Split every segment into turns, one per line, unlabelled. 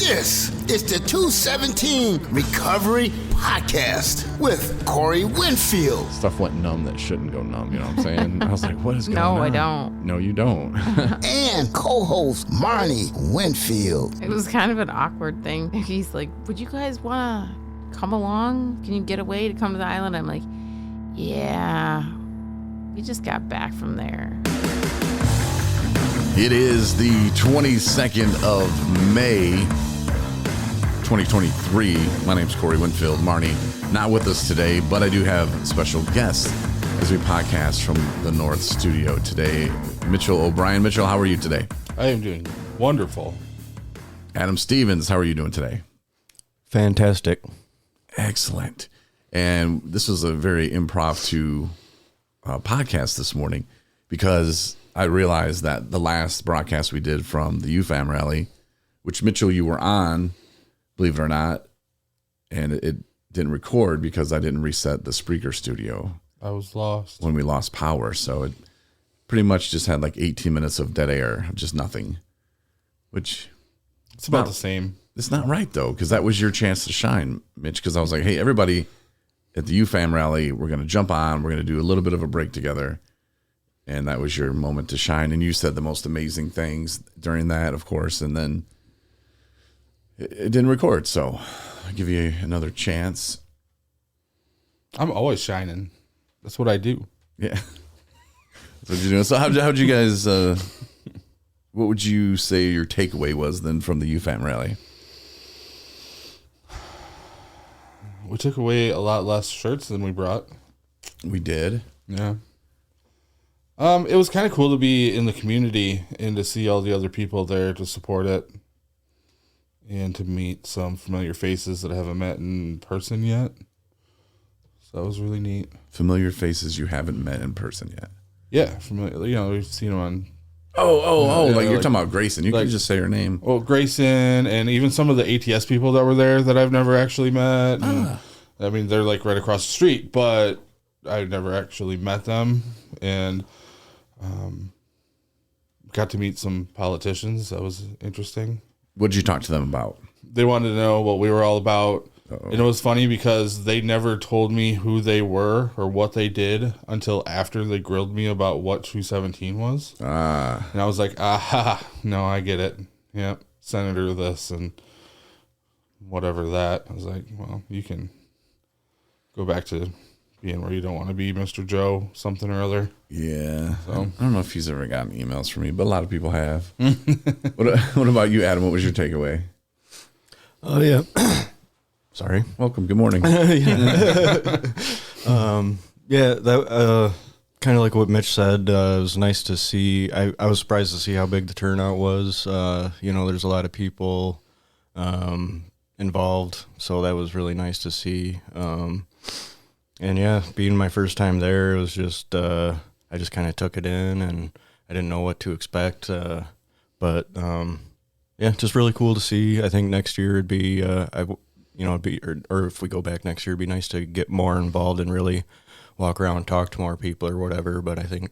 This is the 217 Recovery Podcast with Corey Winfield.
Stuff went numb that shouldn't go numb, you know what I'm saying? I was like, what is going on?
No, I don't.
No, you don't.
And co-host Marnie Winfield.
It was kind of an awkward thing. He's like, would you guys want to come along? Can you get away to come to the island? I'm like, yeah, we just got back from there.
It is the 22nd of May, 2023. My name's Corey Winfield. Marnie not with us today, but I do have special guests as we podcast from the North Studio today. Mitchell O'Brien. Mitchell, how are you today?
I am doing wonderful.
Adam Stevens, how are you doing today?
Fantastic.
Excellent. And this was a very impromptu podcast this morning because I realized that the last broadcast we did from the UFAM Rally, which Mitchell, you were on, believe it or not, and it didn't record because I didn't reset the Spreaker studio.
I was lost.
When we lost power. So it pretty much just had like 18 minutes of dead air, just nothing, which
It's about the same.
it's not right though, because that was your chance to shine, Mitch, because I was like, hey, everybody at the UFAM Rally, we're going to jump on, we're going to do a little bit of a break together. And that was your moment to shine. And you said the most amazing things during that, of course. And then it didn't record. So I'll give you another chance.
I'm always shining. That's what I do.
Yeah. That's what you're doing. So how'd you guys, what would you say your takeaway was then from the UFAM Rally?
We took away a lot less shirts than we brought.
We did.
Yeah. It was kind of cool to be in the community and to see all the other people there to support it and to meet some familiar faces that I haven't met in person yet. So that was really neat.
Familiar faces you haven't met in person yet.
Yeah, familiar. You know, we've seen them on.
Like you're talking about Grayson. You can just say her name.
Well, Grayson and even some of the ATS people that were there that I've never actually met. And, I mean, they're like right across the street, but I've never actually met them. And got to meet some politicians. That was interesting.
What did you talk to them about?
They wanted to know what we were all about.
Uh-oh.
And it was funny because they never told me who they were or what they did until after they grilled me about what 217 was. And I was like, no, I get it. Yep, Senator this and whatever that. I was like, well, you can go back to being where you don't want to be, Mr. Joe, something or other.
Yeah.
So.
I don't know if he's ever gotten emails from me, but a lot of people have. What about you, Adam? What was your takeaway?
Oh, yeah. Sorry.
Welcome. Good morning.
That kind of like what Mitch said. It was nice to see. I was surprised to see how big the turnout was. There's a lot of people involved, so that was really nice to see. And yeah, being my first time there, it was just, I just kind of took it in and I didn't know what to expect. But just really cool to see. I think next year it'd be, or if we go back next year, it'd be nice to get more involved and really walk around and talk to more people or whatever. But I think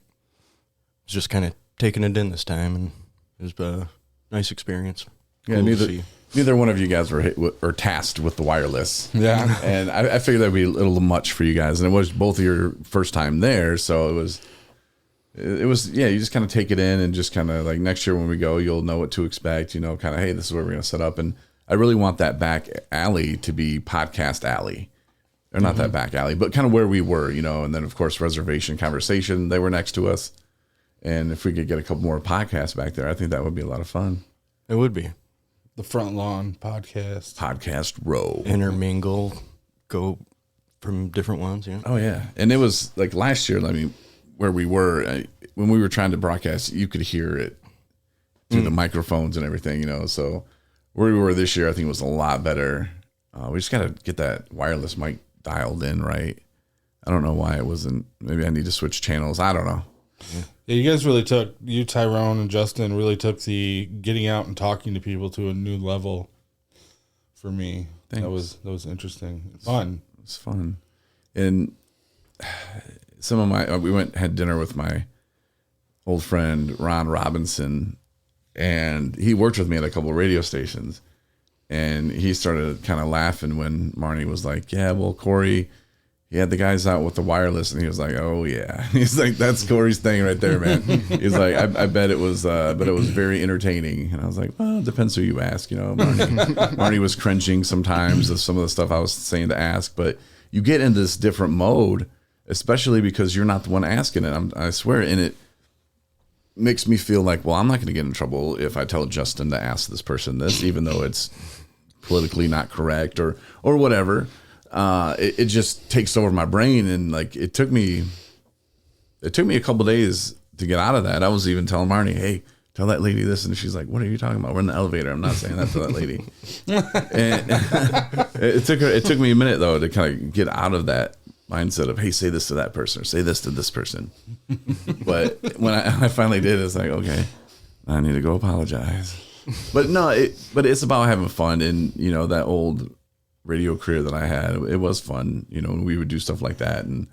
it's just kind of taking it in this time, and it was a nice experience.
Yeah,
Cool
neither one of you guys were tasked with the wireless.
Yeah.
And I figured that'd be a little much for you guys. And it was both of your first time there. So it was, you just kind of take it in and just kind of like next year when we go, you'll know what to expect, kind of, hey, this is where we're going to set up. And I really want that back alley to be podcast alley. Or not that back alley, but kind of where we were, and then of course, reservation conversation, they were next to us. And if we could get a couple more podcasts back there, I think that would be a lot of fun.
It would be.
The Front Lawn podcast.
Podcast row.
Intermingle, go from different ones, yeah.
Oh, yeah. And it was like last year, where we were, when we were trying to broadcast, you could hear it through the microphones and everything, So where we were this year, I think it was a lot better. We just got to get that wireless mic dialed in, right? I don't know why it wasn't. Maybe I need to switch channels. I don't know.
Yeah, you guys really Tyrone and Justin really took the getting out and talking to people to a new level for me.
Thanks.
That was interesting. Fun.
It was fun. And we had dinner with my old friend, Ron Robinson, and he worked with me at a couple of radio stations. And he started kind of laughing when Marnie was like, yeah, well, Corey, he had the guys out with the wireless, and he was like, oh yeah. He's like, that's Corey's thing right there, man. He's like, I bet it was very entertaining. And I was like, well, it depends who you ask, you know. Marnie was cringing sometimes of some of the stuff I was saying to ask, but you get in this different mode, especially because you're not the one asking it. I swear, and it makes me feel like, well, I'm not going to get in trouble if I tell Justin to ask this person this, even though it's politically not correct or whatever. It just takes over my brain, and like it took me a couple days to get out of that. I was even telling Marnie, hey, tell that lady this, and she's like, what are you talking about? We're in the elevator. I'm not saying that to that lady. And it took me a minute though to kind of get out of that mindset of, hey, say this to that person or say this to this person. But when I finally did, it's like, okay, I need to go apologize. But no, but it's about having fun. And you know, that old radio career that I had, it was fun, you know, and we would do stuff like that. And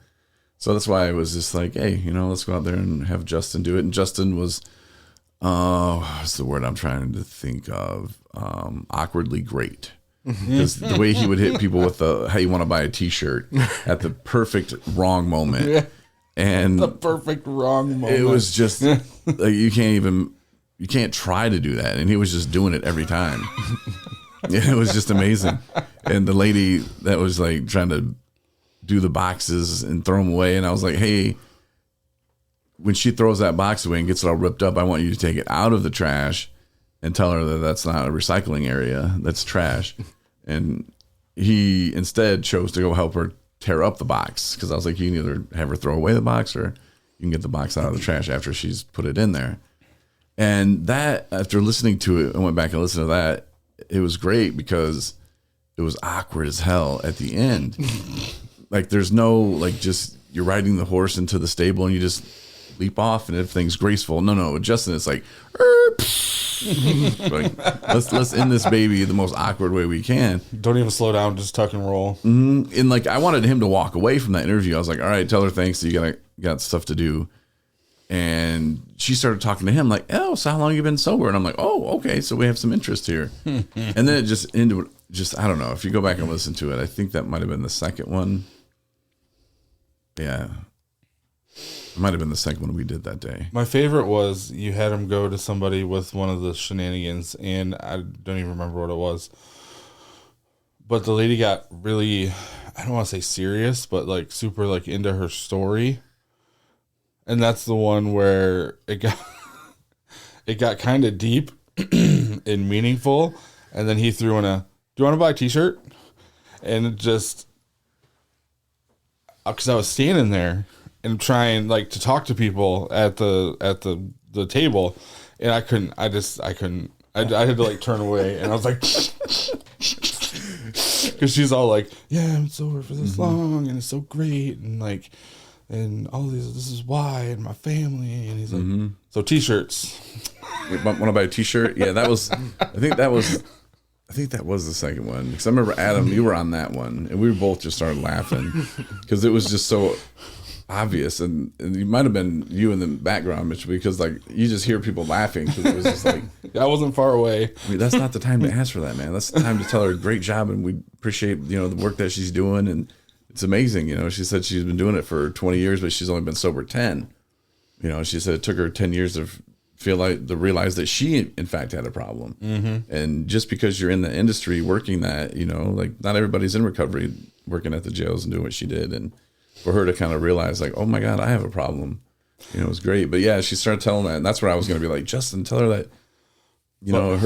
so that's why I was just like, hey, you know, let's go out there and have Justin do it. And Justin was, what's the word I'm trying to think of? Awkwardly great. Because the way he would hit people with the, hey, you want to buy a t-shirt at the perfect wrong moment. And
the perfect wrong moment.
It was just like, you can't try to do that. And he was just doing it every time. Yeah, it was just amazing. And the lady that was like trying to do the boxes and throw them away, and I was like, hey, when she throws that box away and gets it all ripped up, I want you to take it out of the trash and tell her that that's not a recycling area, that's trash. And he instead chose to go help her tear up the box, because I was like, you can either have her throw away the box or you can get the box out of the trash after she's put it in there. And that, after listening to it, I went back and listened to that. It was great because it was awkward as hell at the end. Like there's no, like, just you're riding the horse into the stable and you just leap off and everything's graceful. No, with Justin, it's like, like let's end this baby the most awkward way we can.
Don't even slow down, just tuck and roll.
Mm-hmm. And like, I wanted him to walk away from that interview. I was like, all right, tell her thanks, you got stuff to do. And she started talking to him like, oh, so how long have you been sober? And I'm like, oh, okay, so we have some interest here. And then it just ended, I don't know, if you go back and listen to it, I think that might have been the second one. Yeah. It might have been the second one we did that day.
My favorite was you had him go to somebody with one of the shenanigans, and I don't even remember what it was. But the lady got really, I don't want to say serious, but like super like into her story. And that's the one where it got kind of deep and meaningful. And then he threw in do you want to buy a t-shirt? And it just, because I was standing there and trying like to talk to people at the table, and I couldn't. I had to like turn away, and I was like, because she's all like, yeah, I'm sober for this long, and it's so great, and like, and all these, this is why, and my family, and he's like, so t-shirts.
You want to buy a t-shirt? Yeah, that was. I think that was the second one, because I remember, Adam, you were on that one, and we both just started laughing because it was just so obvious, and it might have been you in the background, Mitch, because like you just hear people laughing because it was just like,
I wasn't far away.
I mean, that's not the time to ask for that, man. That's the time to tell her great job, and we appreciate, you know, the work that she's doing, and it's amazing. You know, she said she's been doing it for 20 years, but she's only been sober 10. You know, she said it took her 10 years to realize that she in fact had a problem. And just because you're in the industry working that, you know, like not everybody's in recovery working at the jails and doing what she did, and for her to kind of realize like, oh my God, I have a problem, you know, it was great. But yeah, she started telling that, and that's where I was going to be like, Justin, tell her that, you know,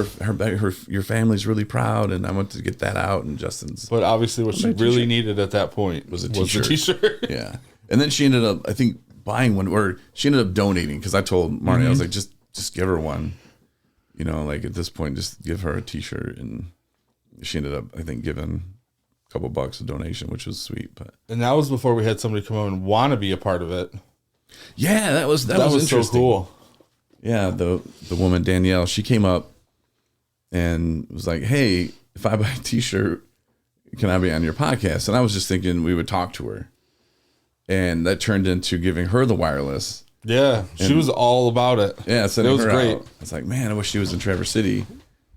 your family's really proud, and I want to get that out. And Justin's,
but obviously what she really needed at that point was a t-shirt.
Yeah. And then she ended up, I think, buying one, or she ended up donating, because I told Marnie, I was like, just give her one, you know, like at this point, just give her a t-shirt. And she ended up, I think, giving a couple bucks a donation, which was sweet. But
and that was before we had somebody come over and want to be a part of it.
Yeah, that was interesting.
So cool.
Yeah, the woman Danielle, she came up and was like, hey, if I buy a t-shirt, can I be on your podcast? And I was just thinking we would talk to her, and that turned into giving her the wireless.
Yeah, she was all about it.
Yeah,
it was great.
I was like, man, I wish she was in Traverse City,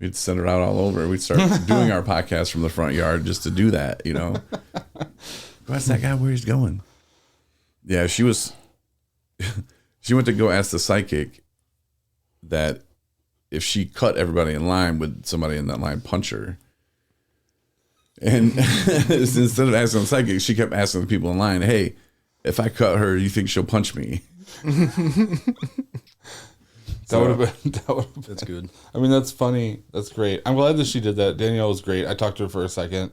we'd send her out all over. We'd start doing our podcast from the front yard just to do that, you know. What's that guy? Where he's going? Yeah, she went to go ask the psychic that if she cut everybody in line, would somebody in that line punch her? And instead of asking the psychic, she kept asking the people in line, hey, if I cut her, you think she'll punch me?
That's good.
I mean, that's funny. That's great. I'm glad that she did that. Danielle was great. I talked to her for a second.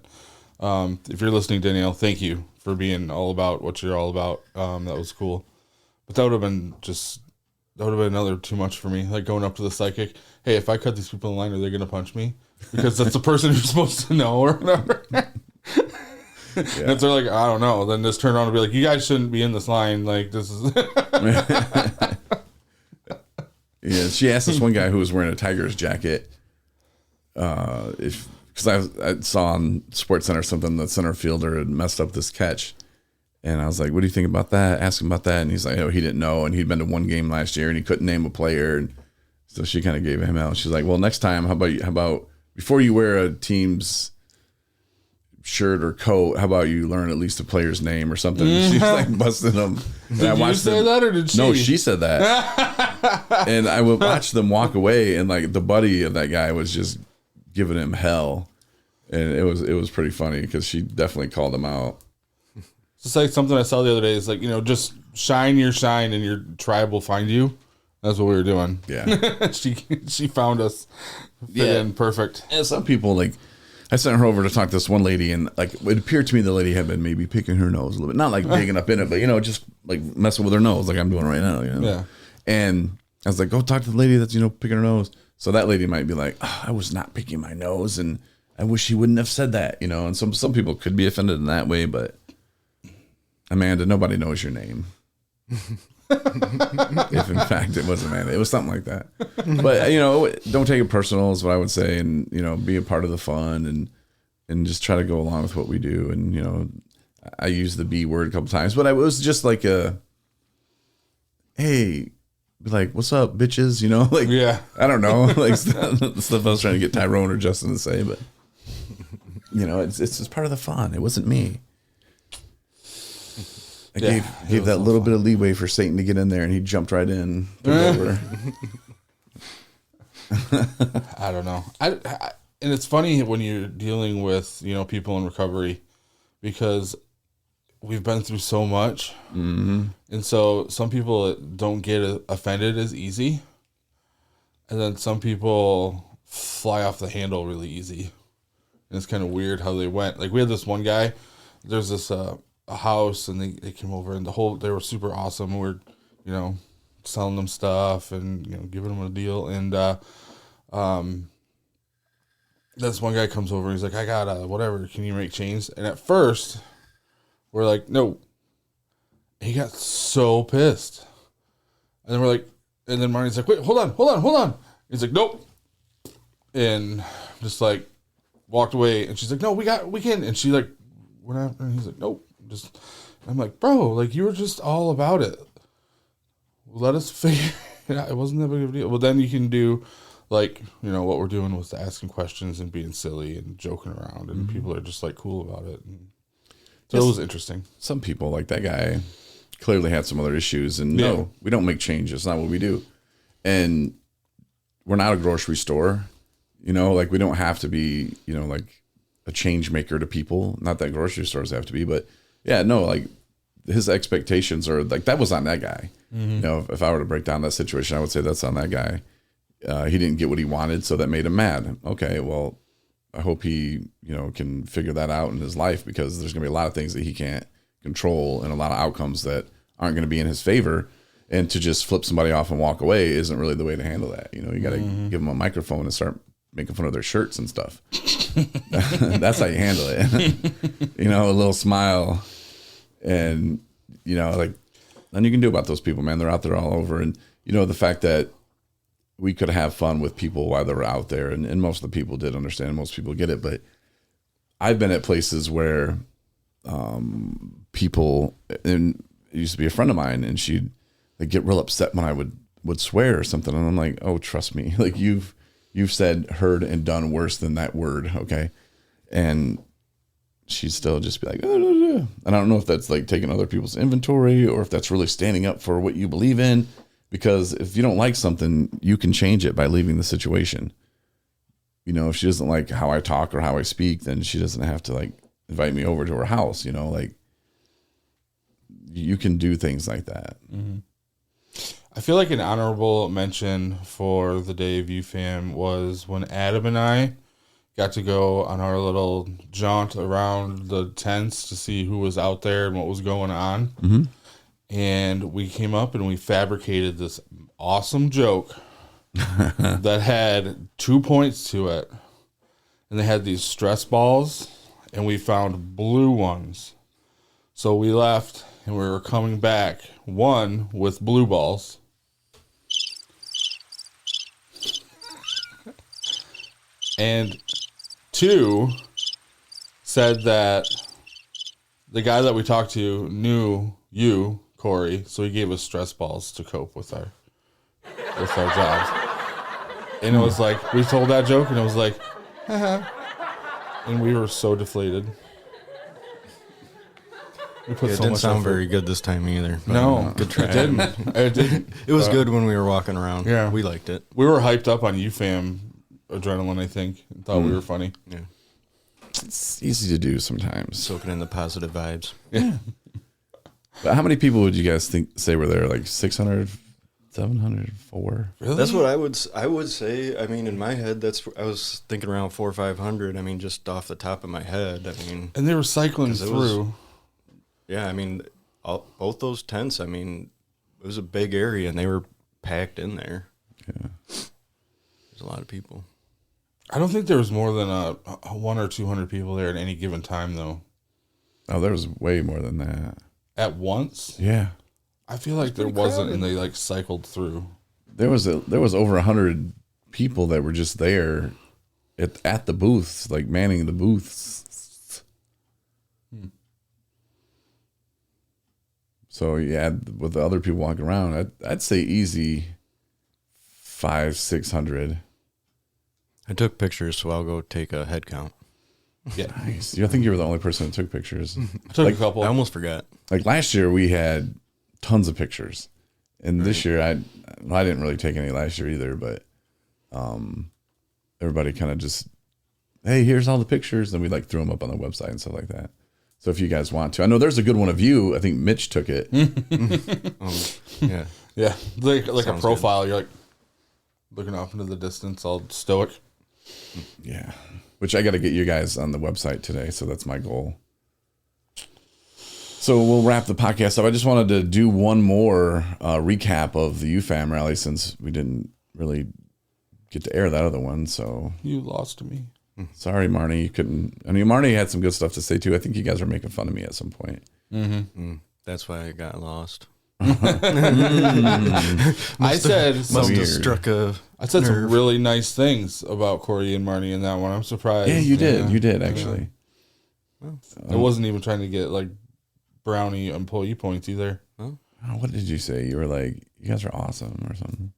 If you're listening, Danielle, thank you for being all about what you're all about. That was cool. But that would have been another too much for me. Like going up to the psychic, hey, if I cut these people in line, are they going to punch me? Because that's the person you're supposed to know or whatever. And if they're like, I don't know, then just turn around and be like, you guys shouldn't be in this line. Like, this is.
Yeah, she asked this one guy who was wearing a Tigers jacket, because I saw on Sports Center something that center fielder had messed up this catch, and I was like, "What do you think about that?" Ask him about that, and he's like, "Oh, he didn't know, and he'd been to one game last year, and he couldn't name a player." And so she kind of gave him out. She's like, "Well, next time, how about before you wear a team's shirt or coat, how about you learn at least a player's name or something?" And she's like busting them.
Did you say that or did she?
No, she said that. And I would watch them walk away, and like the buddy of that guy was just giving him hell, and it was pretty funny because she definitely called him out.
It's like something I saw the other day. It's like, just shine your shine, and your tribe will find you. That's what we were doing.
Yeah,
she found us. Fit in perfect.
And some people, like, I sent her over to talk to this one lady, and like it appeared to me the lady had been maybe picking her nose a little bit, not like digging up in it, but just like messing with her nose, like I'm doing right now.
Yeah.
And I was like, go talk to the lady that's picking her nose. So that lady might be like, oh, I was not picking my nose, and I wish she wouldn't have said that, And some people could be offended in that way, but Amanda, nobody knows your name. If in fact it was Amanda, it was something like that. But don't take it personal is what I would say, and be a part of the fun and just try to go along with what we do. And I used the B word a couple times, but I was just like hey, like, what's up, bitches? Like,
yeah,
I don't know, like stuff I was trying to get Tyrone or Justin to say, but it's just part of the fun. It wasn't me. I gave that little bit of leeway for Satan to get in there, and he jumped right in. Over.
I don't know. And it's funny when you're dealing with people in recovery, because we've been through so much, and so some people don't get offended as easy, and then some people fly off the handle really easy, and it's kind of weird how they went. Like we had this one guy. There's this. A house, and they came over, and they were super awesome. We're selling them stuff and giving them a deal, and this one guy comes over and he's like, I got whatever, can you make change? And at first we're like, no. He got so pissed, and then we're like, and then Marnie's like, wait, hold on. He's like, nope, and just like walked away, and she's like, no, we can, and she like went after, and he's like, nope. I'm like, bro, like you were just all about it. Let us figure it out. It wasn't that big of a deal. Well, then you can do like, what we're doing was asking questions and being silly and joking around, and people are just like cool about it. And so it was interesting.
Some people, like that guy, clearly had some other issues, and no, we don't make changes. It's not what we do. And we're not a grocery store, like we don't have to be, like a change maker to people. Not that grocery stores have to be, but yeah, no, like his expectations are like, that was on that guy. If I were to break down that situation, I would say that's on that guy. He didn't get what he wanted, so that made him mad. Okay, well, I hope he, can figure that out in his life, because there's going to be a lot of things that he can't control and a lot of outcomes that aren't going to be in his favor. And to just flip somebody off and walk away isn't really the way to handle that. You got to give them a microphone and start making fun of their shirts and stuff. That's how you handle it. A little smile, and like, nothing you can do about those people, man. They're out there all over. And the fact that we could have fun with people while they were out there, and most of the people did understand, most people get it. But I've been at places where people, and it used to be a friend of mine, and she'd like get real upset when I would swear or something, and I'm like, oh, trust me, like you've you've said, heard, and done worse than that word, okay? And she'd still just be like, and I don't know if that's like taking other people's inventory or if that's really standing up for what you believe in. Because if you don't like something, you can change it by leaving the situation. You know, if she doesn't like how I talk or how I speak, then she doesn't have to like invite me over to her house. You know, like you can do things like that.
Mm-hmm. I feel like an honorable mention for the day of UFAM was when Adam and I got to go on our little jaunt around the tents to see who was out there and what was going on.
Mm-hmm.
And we came up and we fabricated this awesome joke that had 2 points to it. And they had these stress balls, and we found blue ones. So we left, and we were coming back, one with blue balls. And two said that the guy that we talked to knew you, Corey, so he gave us stress balls to cope with our jobs. And it was like, we told that joke and it was like, haha. And we were so deflated. We put
It
so
didn't
much
sound
effort.
very good this time either. but,
No,
good try.
it didn't. It didn't.
It was good when we were walking around.
Yeah.
We liked it.
We were hyped up on UFAM adrenaline, I think. Thought we were funny.
Yeah.
It's easy to do sometimes.
Soaking in the positive vibes.
Yeah.
But how many people would you guys say were there? Like 600, 700, 4?
Really?
That's what I would say. I mean, in my head, I was thinking around 400 or 500. I mean, just off the top of my head. I mean,
And they were cycling
'Cause it was-
through.
yeah. I mean, both those tents. I mean, it was a big area, and they were packed in there.
Yeah.
There's a lot of people.
I don't think there was more than a 100 or 200 people there at any given time, though.
Oh, there was way more than that.
At once?
Yeah.
I feel like there wasn't, and they like cycled through.
There was over 100 people that were just there at the booths, like manning the booths. So yeah, with the other people walking around, I'd say easy 500-600.
I took pictures, so I'll go take a head count.
Yeah.
Nice. I think you were the only person that took pictures.
I took a couple.
I almost forgot.
Like last year, we had tons of pictures, and this year I didn't really take any last year either. But everybody kind of just, hey, here's all the pictures, then we like threw them up on the website and stuff like that. So if you guys want to, I know there's a good one of you. I think Mitch took it.
Yeah.
Yeah. Like a
Sounds
profile. You're like looking off into the distance, all stoic.
Yeah, which I got to get you guys on the website today. So that's my goal. So we'll wrap the podcast up. I just wanted to do one more recap of the UFAM rally since we didn't really get to air that other one. So
You lost to me.
sorry, Marnie, you couldn't. I mean, Marnie had some good stuff to say too. I think you guys were making fun of me at some point.
That's why I got lost.
I said
Must
some,
have struck a
I said some
nerve.
really nice things about Corey and Marnie in that one. I'm surprised.
Yeah, you did. You did actually.
I wasn't even trying to get like brownie employee points either.
Oh, what did you say? You were like, you guys are awesome or something.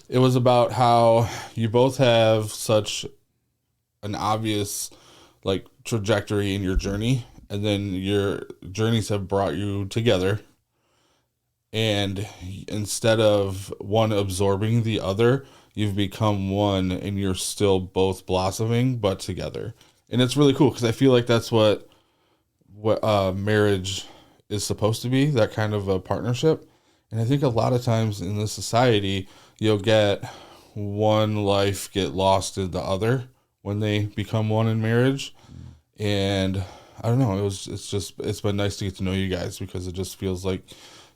It was about how you both have such an obvious like trajectory in your journey, and then your journeys have brought you together. And instead of one absorbing the other, you've become one, and you're still both blossoming, but together. And it's really cool because I feel like that's what marriage is supposed to be, that kind of a partnership. And I think a lot of times in this society, you'll get one life get lost in the other when they become one in marriage. And I don't know, it's been nice to get to know you guys, because it just feels like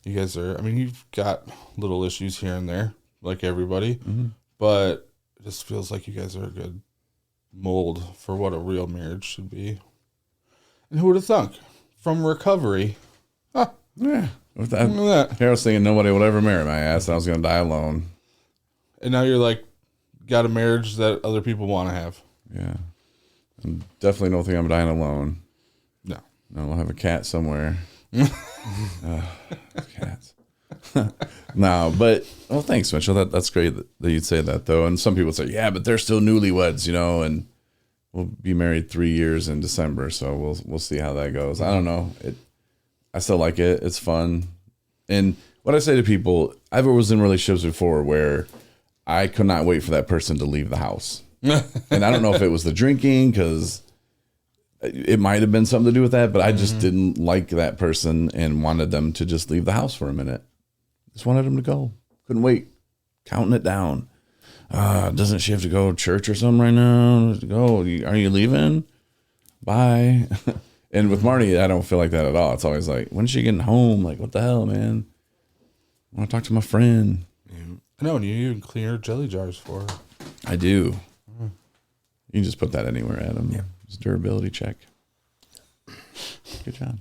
you guys are, I mean, you've got little issues here and there, like everybody, but it just feels like you guys are a good mold for what a real marriage should be. And who would have thunk? From recovery. Huh.
Yeah. With that,
Look at that.
I was thinking nobody would ever marry my ass, and I was going to die alone.
And now you're like, got a marriage that other people want to have.
Yeah. And definitely don't think I'm dying alone.
No.
No, I'll have a cat somewhere. Cats. No, but well, thanks, Mitchell. That's great that you'd say that, though. And some people say, yeah, but they're still newlyweds, and we'll be married 3 years in December, so we'll see how that goes. I don't know. I still like it. It's fun. And what I say to people, I've always in relationships before where I could not wait for that person to leave the house. And I don't know if it was the drinking, because it might have been something to do with that, but I just didn't like that person and wanted them to just leave the house for a minute. Just wanted them to go. Couldn't wait. Counting it down. Doesn't she have to go to church or something right now? Go. Are you leaving? Bye. And with Marty, I don't feel like that at all. It's always like, when's she getting home? Like, what the hell, man? I want to talk to my friend.
I know, and you even clean her jelly jars for her.
I do. You can just put that anywhere, Adam. Yeah. It's a durability check. Good job.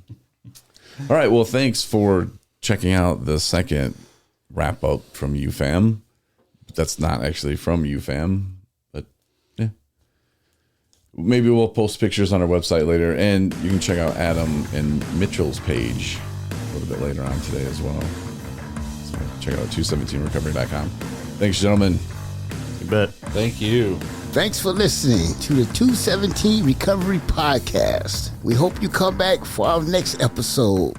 All right. Well, thanks for checking out the second wrap up from UFAM. That's not actually from UFAM, but yeah. Maybe we'll post pictures on our website later, and you can check out Adam and Mitchell's page a little bit later on today as well. So check it out, 217recovery.com. Thanks, gentlemen.
You bet.
Thank you.
Thanks for listening to the 217 Recovery Podcast. We hope you come back for our next episode.